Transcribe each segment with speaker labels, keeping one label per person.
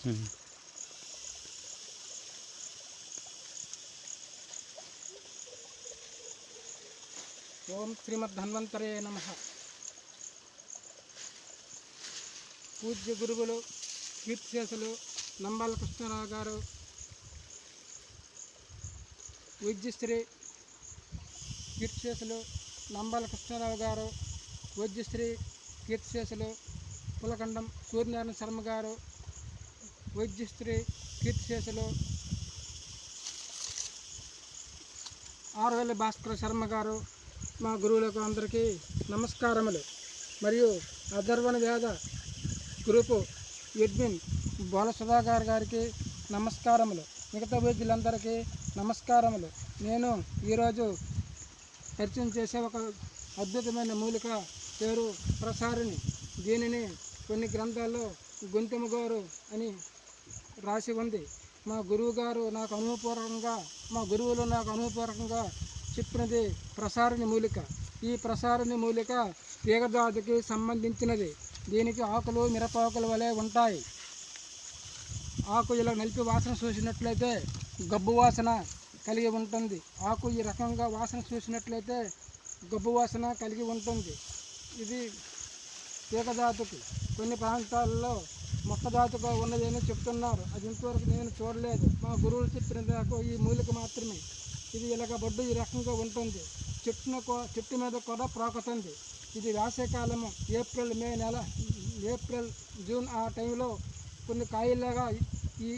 Speaker 1: ఓం శ్రీమద్ధన్వంతరే నమః. పూజ్య గురువులు కీర్తిశేషులు నంబాల కృష్ణారావు గారు, వైద్యశ్రీ కీర్తిశేషులు నంబాల కృష్ణారావు గారు, వైద్యశ్రీ కీర్తిశేషులు పులకండం సూర్యనారాయణ శర్మ గారు, వైద్యశ్రీ కీర్తిశేషులు ఆరవెల్లి భాస్కర శర్మ గారు, మా గురువులకు అందరికీ నమస్కారములు. మరియు అధర్వణ వేద గ్రూపు అడ్మిన్ బాల సుధాకర్ గారికి నమస్కారములు. మిగతా వైద్యులందరికీ నమస్కారములు. నేను ఈరోజు పరిచయం చేసే ఒక అద్భుతమైన మూలిక పేరు ప్రసారిణి. దీనిని కొన్ని గ్రంథాల్లో గొంతెమ్మ గారు అని రాసి ఉంది. మా గురువులు నాకు అనుభవపూర్వకంగా చెప్పినది ప్రసారిణి మూలిక. ఈ ప్రసారిణి మూలిక తీగజాతికి సంబంధించినది. దీనికి ఆకులు మిరపాకుల వలె ఉంటాయి. ఆకు ఇలా నలిపి వాసన చూసినట్లయితే గబ్బు వాసన కలిగి ఉంటుంది. ఆకు ఈ రకంగా వాసన చూసినట్లయితే గబ్బు వాసన కలిగి ఉంటుంది. ఇది తీగజాతికి. కొన్ని ప్రాంతాల్లో మొక్కజాతిగా ఉన్నది అని చెప్తున్నారు. అది ఇంతవరకు నేను చూడలేదు. మా గురువులు చెప్పిన నాకు ఈ మూలిక మాత్రమే. ఇది ఇలాగ బొడ్డు ఈ రకంగా ఉంటుంది. చెట్టు మీద కూడా ప్రాకుతుంది. ఇది వేసవికాలము ఏప్రిల్ జూన్ ఆ టైంలో కొన్ని కాయలాగా ఈ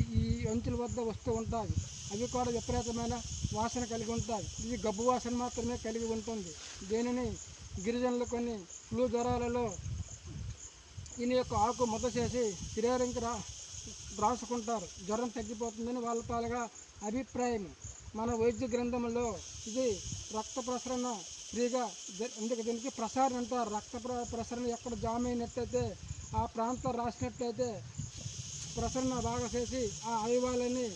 Speaker 1: అంచుల వద్ద వస్తూ ఉంటాయి. అవి కూడా విపరీతమైన వాసన కలిగి ఉంటాయి. ఇది గబ్బు వాసన మాత్రమే కలిగి ఉంటుంది. దీనిని గిరిజనులు కొన్ని ఫ్లూ జ్వరాలలో దీని యొక్క ఆకు ముద్ద చేసి శరీరంకి రాసుకుంటారు. జ్వరం తగ్గిపోతుందని వాళ్ళ తాలుగా అభిప్రాయం. మన వైద్య గ్రంథంలో ఇది రక్త ప్రసరణ ఫ్రీగా అందుకే దీనికి ప్రసారణ అంటారు. రక్త ప్రసరణ ఎక్కడ జామ్ అయినట్లయితే ఆ ప్రాంతం రాసినట్లయితే ప్రసరణ బాగా చేసి ఆ అవయవాలని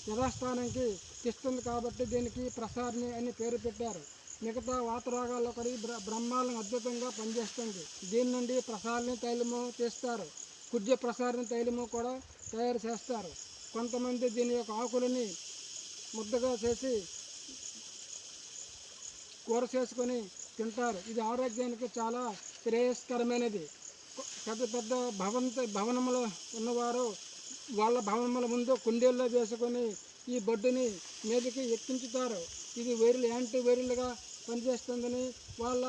Speaker 1: యథాస్థానానికి తెస్తుంది. కాబట్టి దీనికి ప్రసారిణి అని పేరు పెట్టారు. మిగతా వాత రోగాల్లో కూడా బ్రహ్మాండం అద్భుతంగా పనిచేస్తుంది. దీని నుండి ప్రసారిణి తైలము చేస్తారు. కుడ్య ప్రసారిణి తైలము కూడా తయారు చేస్తారు. కొంతమంది దీని యొక్క ఆకులని ముద్దగా చేసి కూర చేసుకొని తింటారు. ఇది ఆరోగ్యానికి చాలా శ్రేయస్కరమైనది. పెద్ద పెద్ద భవనములు ఉన్నవారు వాళ్ళ భవనముల ముందు కుండీల్లో వేసుకొని ఈ బొడ్డుని మీదకి ఎక్కించుతారు. ఇది యాంటీ వైరల్గా పనిచేస్తుందని వాళ్ళ